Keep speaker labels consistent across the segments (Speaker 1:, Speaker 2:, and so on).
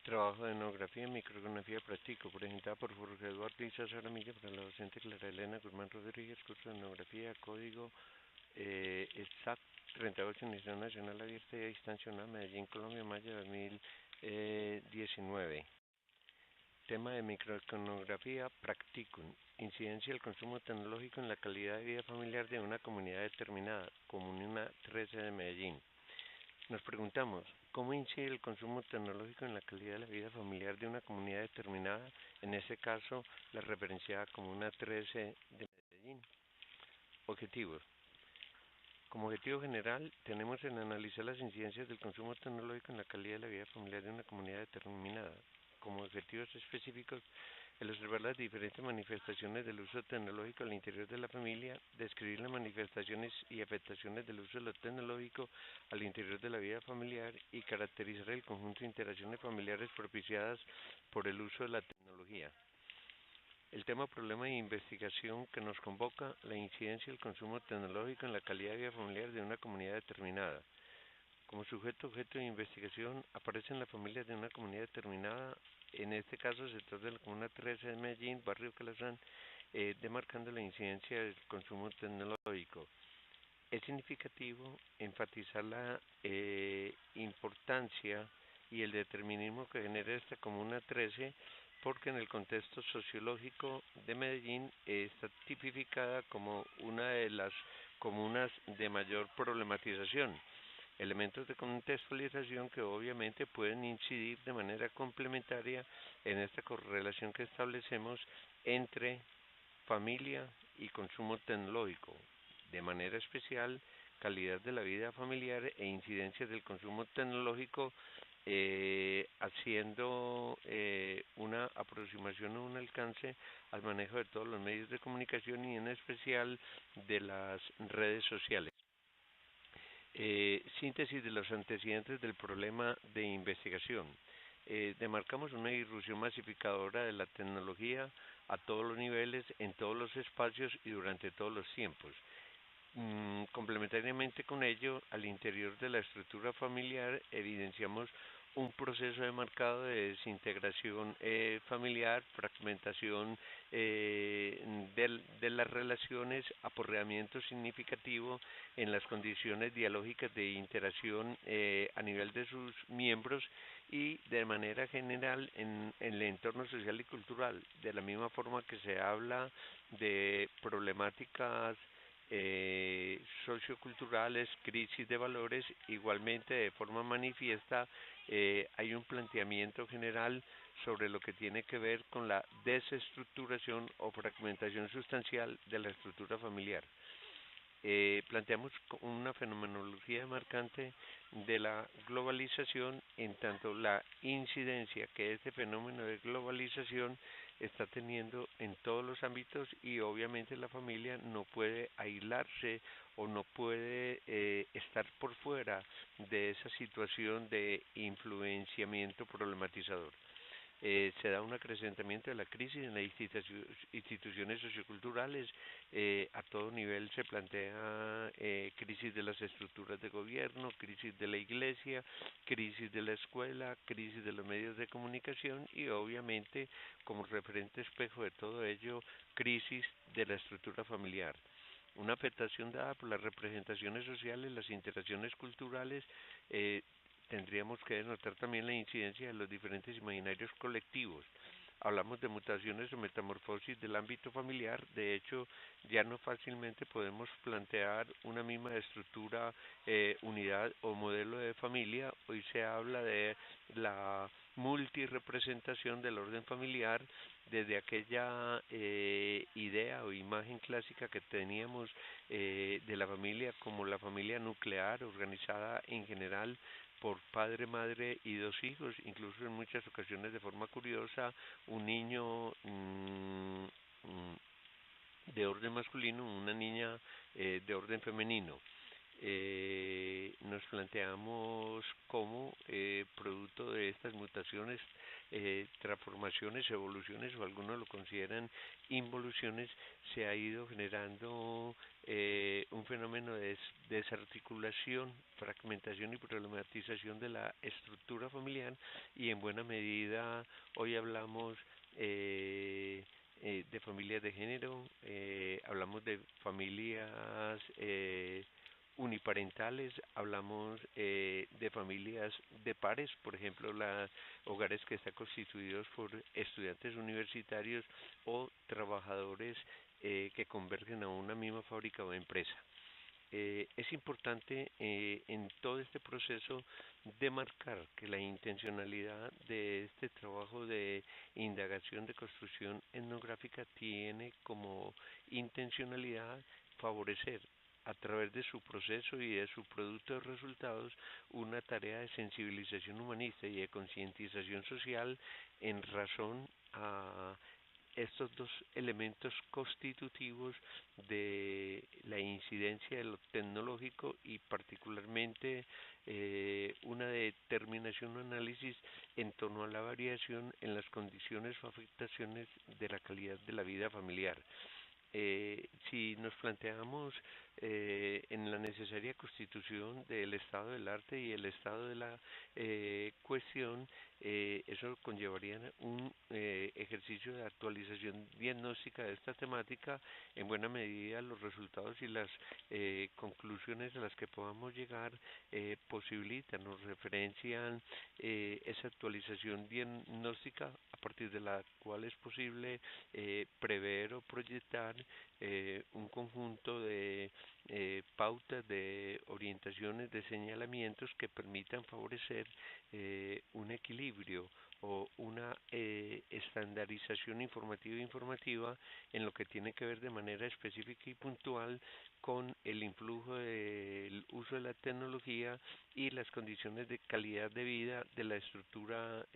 Speaker 1: Trabajo de etnografía y microgeografía práctico, presentada por Jorge Eduardo Isa Aramilla para la docente Clara Elena Guzmán Rodríguez, curso de etnografía, código ESAT 38, Universidad Nacional Abierta y a Distancia UNAM, Medellín, Colombia, mayo de 2019. Tema de microeconografía practicum. Incidencia del consumo tecnológico en la calidad de vida familiar de una comunidad determinada, Comuna 13 de Medellín. Nos preguntamos, ¿cómo incide el consumo tecnológico en la calidad de la vida familiar de una comunidad determinada, en este caso la referenciada Comuna 13 de Medellín? Objetivos. Como objetivo general, tenemos en analizar las incidencias del consumo tecnológico en la calidad de la vida familiar de una comunidad determinada. Como objetivos específicos, el observar las diferentes manifestaciones del uso tecnológico al interior de la familia, describir las manifestaciones y afectaciones del uso de lo tecnológico al interior de la vida familiar y caracterizar el conjunto de interacciones familiares propiciadas por el uso de la tecnología. El tema problema de investigación que nos convoca, la incidencia del consumo tecnológico en la calidad de vida familiar de una comunidad determinada. Como sujeto objeto de investigación aparecen las familias de una comunidad determinada, en este caso el sector de la Comuna 13 de Medellín, barrio Calazán, demarcando la incidencia del consumo tecnológico. Es significativo enfatizar la importancia y el determinismo que genera esta Comuna 13 porque en el contexto sociológico de Medellín está tipificada como una de las comunas de mayor problematización. Elementos de contextualización que obviamente pueden incidir de manera complementaria en esta correlación que establecemos entre familia y consumo tecnológico, de manera especial calidad de la vida familiar e incidencias del consumo tecnológico, haciendo una aproximación o un alcance al manejo de todos los medios de comunicación y en especial de las redes sociales. Síntesis de los antecedentes del problema de investigación. Demarcamos una irrupción masificadora de la tecnología a todos los niveles, en todos los espacios y durante todos los tiempos. Complementariamente con ello, al interior de la estructura familiar evidenciamos un proceso de marcado de desintegración familiar, fragmentación de las relaciones, aporreamiento significativo en las condiciones dialógicas de interacción a nivel de sus miembros y de manera general en el entorno social y cultural, de la misma forma que se habla de problemáticas socioculturales, crisis de valores, igualmente de forma manifiesta hay un planteamiento general sobre lo que tiene que ver con la desestructuración o fragmentación sustancial de la estructura familiar. Planteamos una fenomenología marcante de la globalización en tanto la incidencia que este fenómeno de globalización está teniendo en todos los ámbitos y obviamente la familia no puede aislarse o no puede estar por fuera de esa situación de influenciamiento problematizador. Se da un acrecentamiento de la crisis en las instituciones socioculturales, a todo nivel se plantea crisis de las estructuras de gobierno, crisis de la iglesia, crisis de la escuela, crisis de los medios de comunicación y obviamente como referente espejo de todo ello, crisis de la estructura familiar. Una afectación dada por las representaciones sociales, las interacciones culturales, tendríamos que denotar también la incidencia de los diferentes imaginarios colectivos. Hablamos de mutaciones o metamorfosis del ámbito familiar, de hecho ya no fácilmente podemos plantear una misma estructura, unidad o modelo de familia, hoy se habla de la multirepresentación del orden familiar desde aquella idea o imagen clásica que teníamos de la familia como la familia nuclear organizada en general por padre, madre y dos hijos, incluso en muchas ocasiones de forma curiosa, un niño de orden masculino, una niña de orden femenino. Nos planteamos cómo, producto de estas mutaciones, transformaciones, evoluciones o algunos lo consideran involuciones, se ha ido generando un fenómeno de desarticulación, fragmentación y problematización de la estructura familiar y en buena medida hoy hablamos de familias de género, hablamos de familias uniparentales, hablamos de familias de pares, por ejemplo, hogares que están constituidos por estudiantes universitarios o trabajadores que convergen a una misma fábrica o empresa. Es importante en todo este proceso demarcar que la intencionalidad de este trabajo de indagación de construcción etnográfica tiene como intencionalidad favorecer a través de su proceso y de su producto de resultados una tarea de sensibilización humanista y de concientización social en razón a estos dos elementos constitutivos de la incidencia de lo tecnológico y particularmente una determinación o análisis en torno a la variación en las condiciones o afectaciones de la calidad de la vida familiar. Si nos planteamos en la necesaria constitución del estado del arte y el estado de la cuestión, eso conllevaría un ejercicio de actualización diagnóstica de esta temática. En buena medida los resultados y las conclusiones a las que podamos llegar posibilitan, nos referencian esa actualización diagnóstica a partir de la cual es posible prever o proyectar un conjunto de pautas, de orientaciones, de señalamientos que permitan favorecer un equilibrio o una estandarización informativa en lo que tiene que ver de manera específica y puntual con el influjo del uso de la tecnología y las condiciones de calidad de vida de la estructura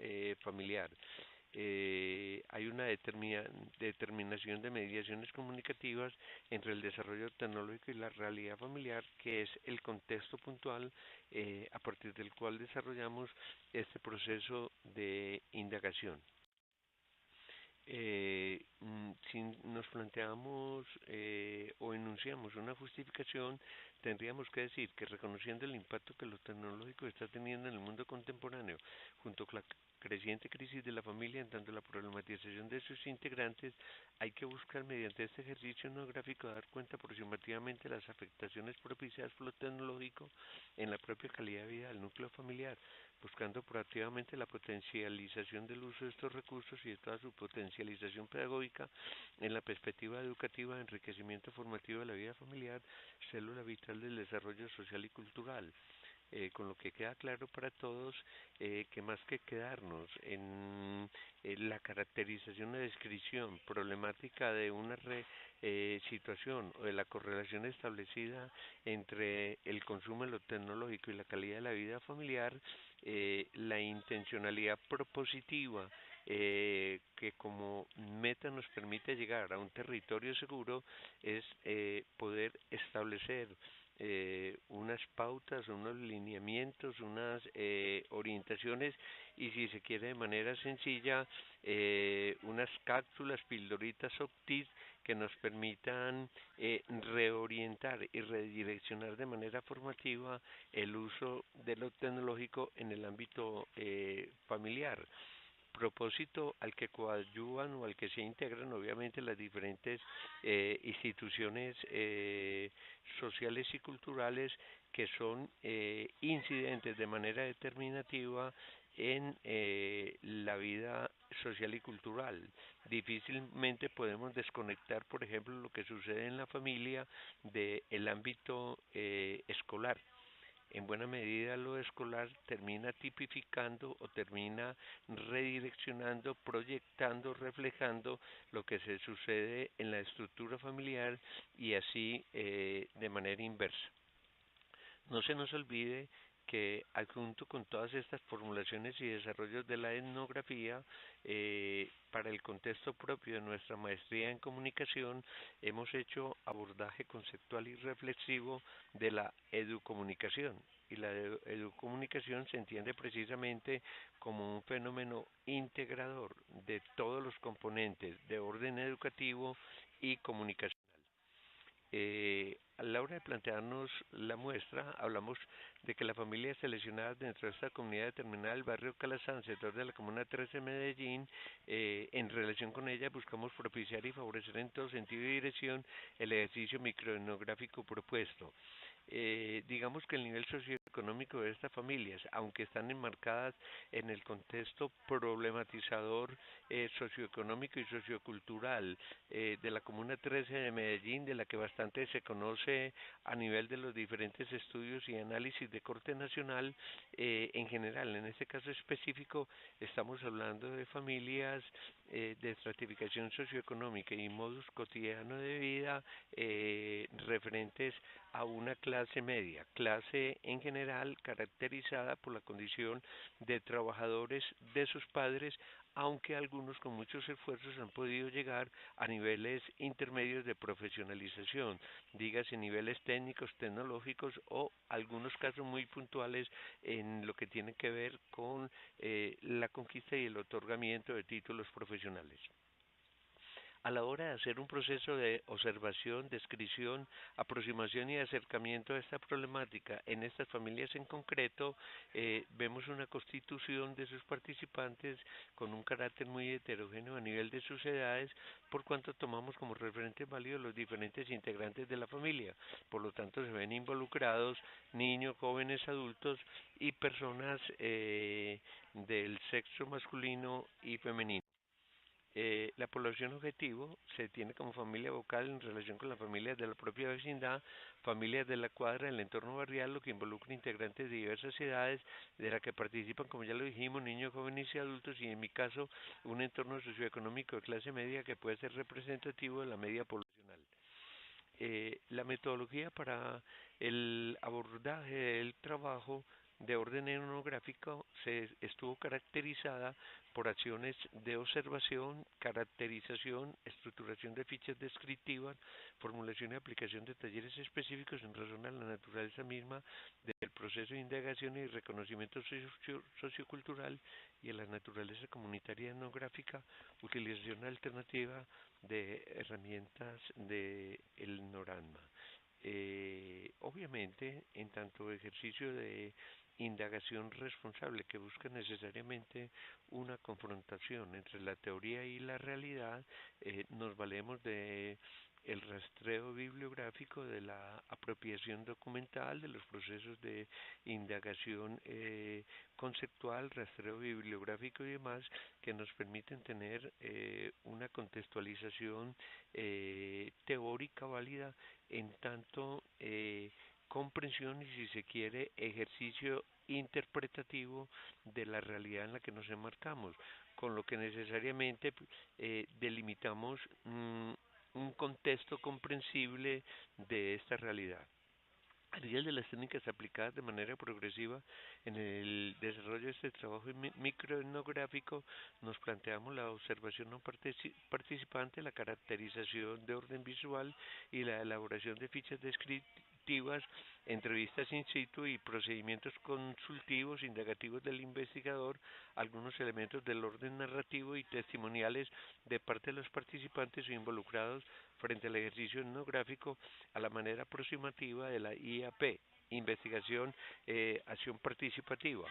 Speaker 1: familiar. Hay una determinación de mediaciones comunicativas entre el desarrollo tecnológico y la realidad familiar, que es el contexto puntual a partir del cual desarrollamos este proceso de indagación. Si nos planteamos o enunciamos una justificación, tendríamos que decir que reconociendo el impacto que lo tecnológico está teniendo en el mundo contemporáneo, junto con la creciente crisis de la familia, en tanto la problematización de sus integrantes, hay que buscar mediante este ejercicio etnográfico dar cuenta aproximativamente de las afectaciones propiciadas por lo tecnológico en la propia calidad de vida del núcleo familiar, buscando proactivamente la potencialización del uso de estos recursos y de toda su potencialización pedagógica en la perspectiva educativa de enriquecimiento formativo de la vida familiar, célula vital del desarrollo social y cultural. Con lo que queda claro para todos que más que quedarnos en la caracterización o descripción problemática de una situación o de la correlación establecida entre el consumo de lo tecnológico y la calidad de la vida familiar, la intencionalidad propositiva que como meta nos permite llegar a un territorio seguro es poder establecer unas pautas, unos lineamientos, unas orientaciones y si se quiere de manera sencilla unas cápsulas, pildoritas o tips que nos permitan reorientar y redireccionar de manera formativa el uso de lo tecnológico en el ámbito familiar, propósito al que coadyuvan o al que se integran obviamente las diferentes instituciones sociales y culturales que son incidentes de manera determinativa en la vida social y cultural. Difícilmente podemos desconectar, por ejemplo, lo que sucede en la familia del ámbito escolar. En buena medida lo escolar termina tipificando o termina redireccionando, proyectando, reflejando lo que se sucede en la estructura familiar y así de manera inversa. No se nos olvide que adjunto con todas estas formulaciones y desarrollos de la etnografía, para el contexto propio de nuestra maestría en comunicación, hemos hecho abordaje conceptual y reflexivo de la educomunicación. y la educomunicación se entiende precisamente como un fenómeno integrador de todos los componentes de orden educativo y comunicacional. A la hora de plantearnos la muestra, hablamos de que la familia seleccionada dentro de esta comunidad determinada del barrio Calazán, sector de la Comuna 13 de Medellín, en relación con ella buscamos propiciar y favorecer en todo sentido y dirección el ejercicio microetnográfico propuesto. Digamos que el nivel socioeconómico de estas familias, aunque están enmarcadas en el contexto problematizador socioeconómico y sociocultural de la Comuna 13 de Medellín, de la que bastante se conoce a nivel de los diferentes estudios y análisis de corte nacional, en general, en este caso específico, estamos hablando de familias de estratificación socioeconómica y modus cotidiano de vida referentes a una clase media, clase en general caracterizada por la condición de trabajadores de sus padres, aunque algunos con muchos esfuerzos han podido llegar a niveles intermedios de profesionalización, dígase niveles técnicos, tecnológicos o algunos casos muy puntuales en lo que tiene que ver con la conquista y el otorgamiento de títulos profesionales. A la hora de hacer un proceso de observación, descripción, aproximación y acercamiento a esta problemática en estas familias en concreto, vemos una constitución de sus participantes con un carácter muy heterogéneo a nivel de sus edades, por cuanto tomamos como referente válido los diferentes integrantes de la familia. Por lo tanto, se ven involucrados niños, jóvenes, adultos y personas del sexo masculino y femenino. La población objetivo se tiene como familia vocal en relación con las familias de la propia vecindad, familias de la cuadra, del entorno barrial, lo que involucra integrantes de diversas edades, de la que participan, como ya lo dijimos, niños, jóvenes y adultos, y en mi caso, un entorno socioeconómico de clase media que puede ser representativo de la media poblacional. La metodología para el abordaje del trabajo de orden etnográfico se estuvo caracterizada por acciones de observación, caracterización, estructuración de fichas descriptivas, formulación y aplicación de talleres específicos en razón a la naturaleza misma del proceso de indagación y reconocimiento sociocultural y a la naturaleza comunitaria etnográfica, utilización alternativa de herramientas de el NORANMA. Obviamente, en tanto ejercicio de indagación responsable que busca necesariamente una confrontación entre la teoría y la realidad, nos valemos de el rastreo bibliográfico, de la apropiación documental, de los procesos de indagación conceptual, rastreo bibliográfico y demás, que nos permiten tener una contextualización teórica válida en tanto comprensión y, si se quiere, ejercicio interpretativo de la realidad en la que nos enmarcamos, con lo que necesariamente delimitamos un contexto comprensible de esta realidad. A nivel de las técnicas aplicadas de manera progresiva en el desarrollo de este trabajo microetnográfico, nos planteamos la observación no participante, la caracterización de orden visual y la elaboración de fichas descriptivas, entrevistas in situ y procedimientos consultivos, indagativos del investigador, algunos elementos del orden narrativo y testimoniales de parte de los participantes o involucrados frente al ejercicio etnográfico a la manera aproximativa de la IAP, investigación, acción participativa.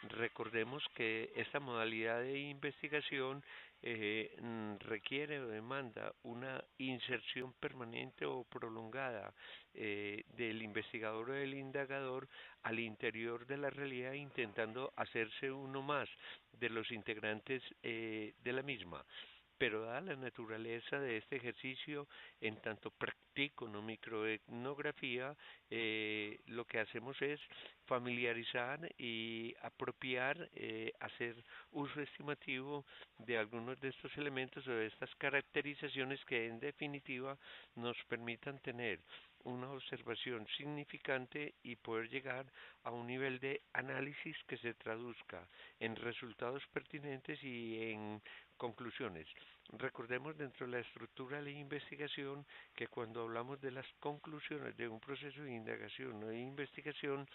Speaker 1: Recordemos que esta modalidad de investigación requiere o demanda una inserción permanente o prolongada del investigador o del indagador al interior de la realidad, intentando hacerse uno más de los integrantes de la misma. Pero dada la naturaleza de este ejercicio, en tanto practico no microetnografía, lo que hacemos es familiarizar y apropiar, hacer uso estimativo de algunos de estos elementos o de estas caracterizaciones que en definitiva nos permitan tener una observación significante y poder llegar a un nivel de análisis que se traduzca en resultados pertinentes y en conclusiones. Recordemos dentro de la estructura de la investigación que cuando hablamos de las conclusiones de un proceso de indagación o de investigación,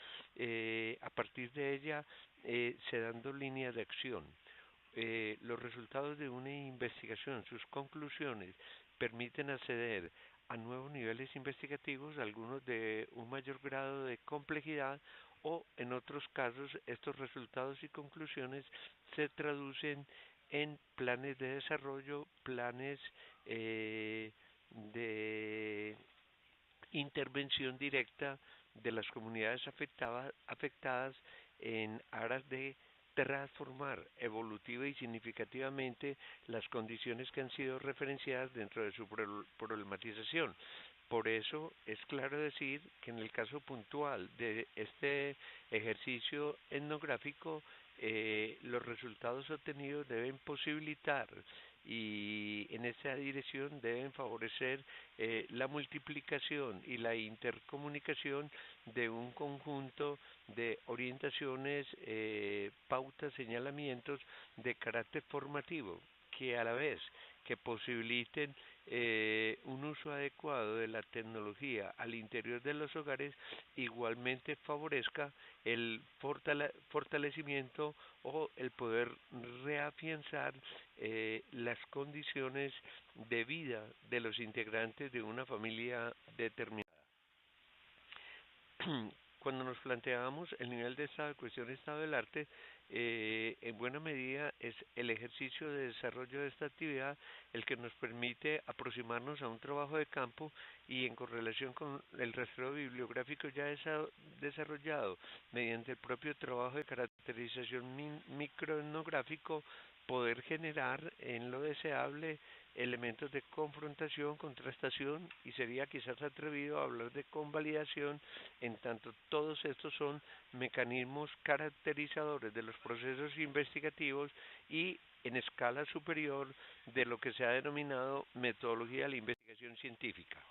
Speaker 1: a partir de ella se dan dos líneas de acción. Los resultados de una investigación, sus conclusiones, permiten acceder a nuevos niveles investigativos, algunos de un mayor grado de complejidad, o en otros casos estos resultados y conclusiones se traducen en planes de desarrollo, planes de intervención directa de las comunidades afectadas en aras de transformar evolutiva y significativamente las condiciones que han sido referenciadas dentro de su problematización. Por eso es claro decir que en el caso puntual de este ejercicio etnográfico, los resultados obtenidos deben posibilitar y en esa dirección deben favorecer la multiplicación y la intercomunicación de un conjunto de orientaciones, pautas, señalamientos de carácter formativo que a la vez que posibiliten un uso adecuado de la tecnología al interior de los hogares, igualmente favorezca el fortalecimiento o el poder reafianzar las condiciones de vida de los integrantes de una familia determinada. Cuando nos planteamos el nivel de estado de cuestión estado del arte, en buena medida es el ejercicio de desarrollo de esta actividad el que nos permite aproximarnos a un trabajo de campo y en correlación con el rastreo bibliográfico ya desarrollado mediante el propio trabajo de caracterización microetnográfico, poder generar en lo deseable elementos de confrontación, contrastación y sería quizás atrevido a hablar de convalidación, en tanto todos estos son mecanismos caracterizadores de los procesos investigativos y en escala superior de lo que se ha denominado metodología de la investigación científica.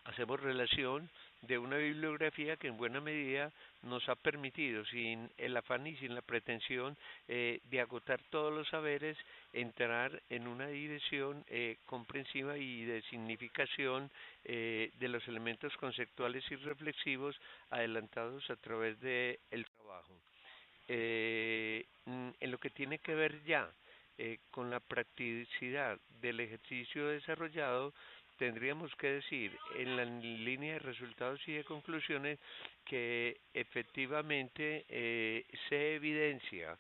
Speaker 1: Hacemos relación de una bibliografía que en buena medida nos ha permitido, sin el afán y sin la pretensión de agotar todos los saberes, entrar en una dirección comprensiva y de significación de los elementos conceptuales y reflexivos adelantados a través del trabajo. En lo que tiene que ver ya con la practicidad del ejercicio desarrollado, tendríamos que decir en la línea de resultados y de conclusiones que efectivamente se evidencia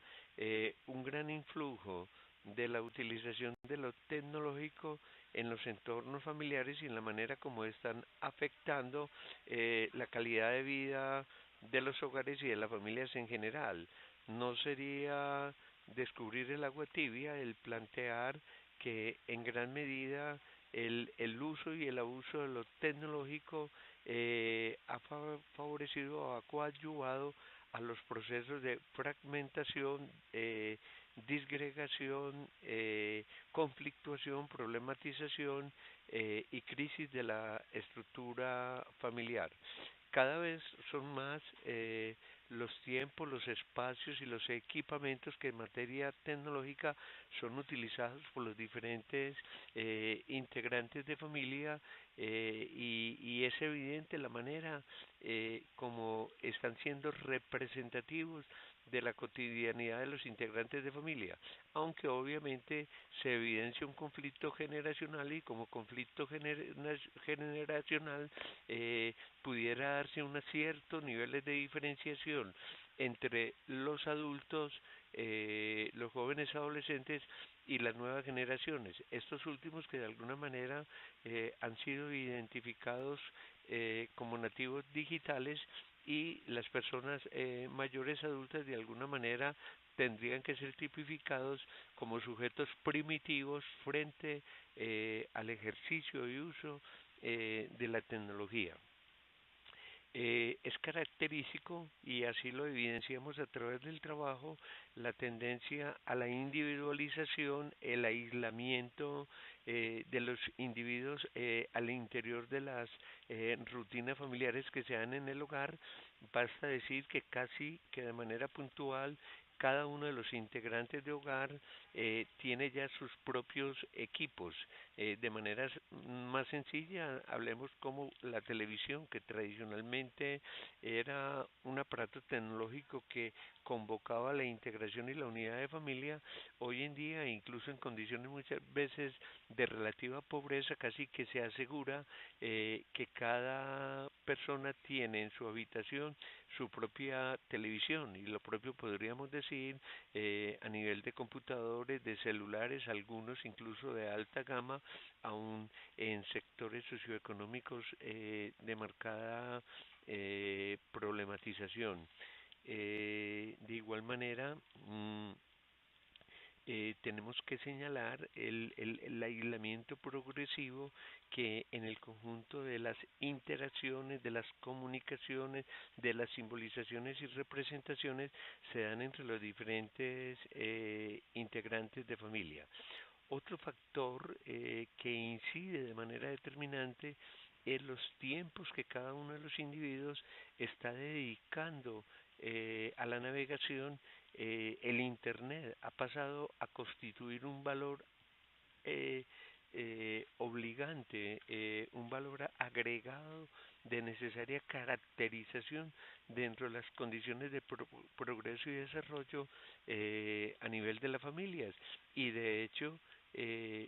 Speaker 1: un gran influjo de la utilización de lo tecnológico en los entornos familiares y en la manera como están afectando la calidad de vida de los hogares y de las familias en general. No sería descubrir el agua tibia el plantear que en gran medida el uso y el abuso de lo tecnológico ha favorecido o ha coadyuvado a los procesos de fragmentación, disgregación, conflictuación, problematización y crisis de la estructura familiar. Cada vez son más los tiempos, los espacios y los equipamientos que en materia tecnológica son utilizados por los diferentes integrantes de familia y es evidente la manera como están siendo representativos de la cotidianidad de los integrantes de familia, aunque obviamente se evidencia un conflicto generacional y como conflicto generacional pudiera darse unos ciertos niveles de diferenciación entre los adultos, los jóvenes adolescentes y las nuevas generaciones. Estos últimos que de alguna manera han sido identificados como nativos digitales y las personas mayores adultas de alguna manera tendrían que ser tipificados como sujetos primitivos frente al ejercicio y uso de la tecnología. Es característico, y así lo evidenciamos a través del trabajo, la tendencia a la individualización, el aislamiento de los individuos al interior de las rutinas familiares que se dan en el hogar. Basta decir que casi que de manera puntual cada uno de los integrantes de hogar tiene ya sus propios equipos. De manera más sencilla, hablemos como la televisión, que tradicionalmente era un aparato tecnológico que convocaba la integración y la unidad de familia. Hoy en día, incluso en condiciones muchas veces de relativa pobreza, casi que se asegura que cada persona tiene en su habitación su propia televisión, y lo propio podríamos decir a nivel de computadores, de celulares, algunos incluso de alta gama, aún en sectores socioeconómicos de marcada problematización. De igual manera, tenemos que señalar el aislamiento progresivo que en el conjunto de las interacciones, de las comunicaciones, de las simbolizaciones y representaciones se dan entre los diferentes integrantes de familia. Otro factor que incide de manera determinante es los tiempos que cada uno de los individuos está dedicando a la navegación. El Internet ha pasado a constituir un valor eh, obligante, un valor agregado de necesaria caracterización dentro de las condiciones de progreso y desarrollo a nivel de las familias. Y de hecho,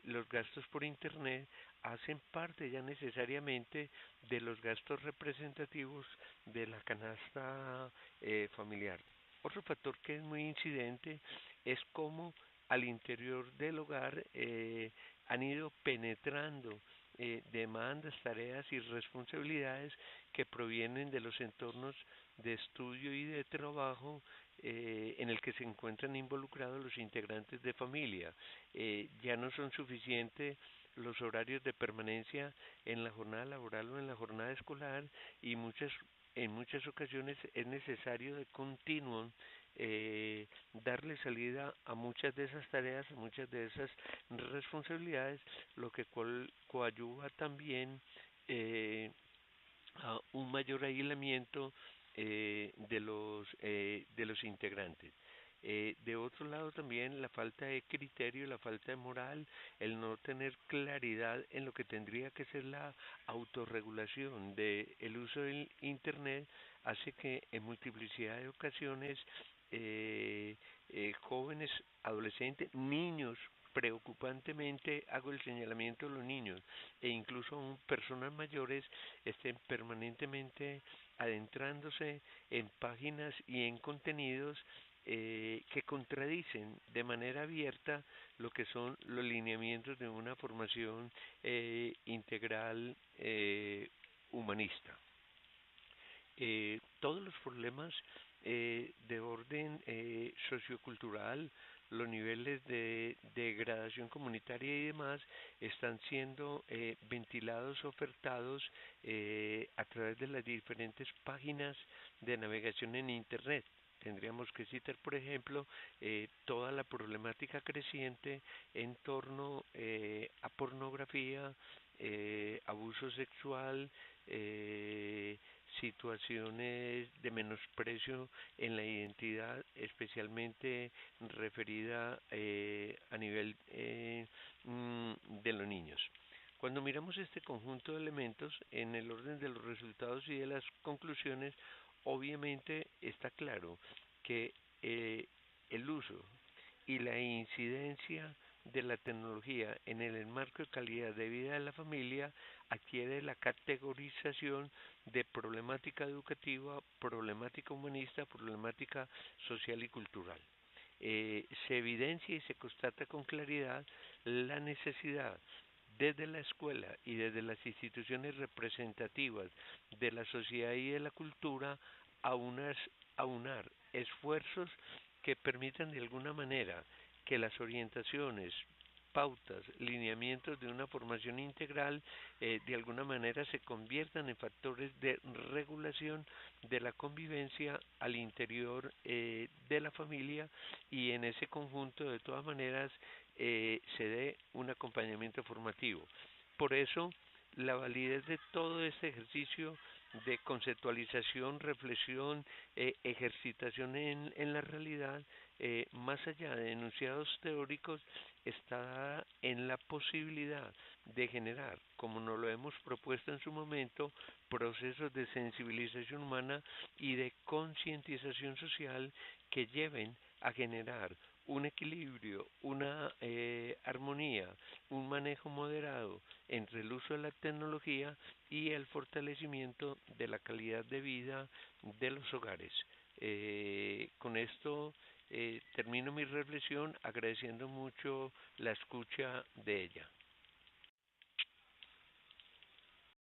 Speaker 1: los gastos por Internet hacen parte ya necesariamente de los gastos representativos de la canasta familiar. Otro factor que es muy incidente es cómo al interior del hogar han ido penetrando demandas, tareas y responsabilidades que provienen de los entornos de estudio y de trabajo en el que se encuentran involucrados los integrantes de familia. Ya no son suficientes los horarios de permanencia en la jornada laboral o en la jornada escolar, y en muchas ocasiones es necesario de continuo darle salida a muchas de esas tareas, a muchas de esas responsabilidades, lo que coadyuva también eh, a un mayor aislamiento de los integrantes. De otro lado también la falta de criterio, la falta de moral, el no tener claridad en lo que tendría que ser la autorregulación del uso del Internet hace que en multiplicidad de ocasiones jóvenes, adolescentes, niños, preocupantemente hago el señalamiento de los niños e incluso aún personas mayores estén permanentemente adentrándose en páginas y en contenidos que contradicen de manera abierta lo que son los lineamientos de una formación integral humanista. Todos los problemas de orden sociocultural, los niveles de degradación comunitaria y demás están siendo ventilados, ofertados a través de las diferentes páginas de navegación en Internet. Tendríamos que citar, por ejemplo, toda la problemática creciente en torno a pornografía, abuso sexual, situaciones de menosprecio en la identidad, especialmente referida a nivel de los niños. Cuando miramos este conjunto de elementos en el orden de los resultados y de las conclusiones, obviamente está claro que el uso y la incidencia de la tecnología en el marco de calidad de vida de la familia adquiere la categorización de problemática educativa, problemática humanista, problemática social y cultural. Se evidencia y se constata con claridad la necesidad desde la escuela y desde las instituciones representativas de la sociedad y de la cultura aunar, aunar esfuerzos que permitan de alguna manera que las orientaciones pautas, lineamientos de una formación integral, de alguna manera se conviertan en factores de regulación de la convivencia al interior de la familia y en ese conjunto de todas maneras se dé un acompañamiento formativo. Por eso, la validez de todo este ejercicio de conceptualización, reflexión, ejercitación en la realidad, más allá de enunciados teóricos, está en la posibilidad de generar, como nos lo hemos propuesto en su momento, procesos de sensibilización humana y de concientización social que lleven a generar un equilibrio, una armonía, un manejo moderado entre el uso de la tecnología y el fortalecimiento de la calidad de vida de los hogares. Con esto termino mi reflexión agradeciendo mucho la escucha de ella.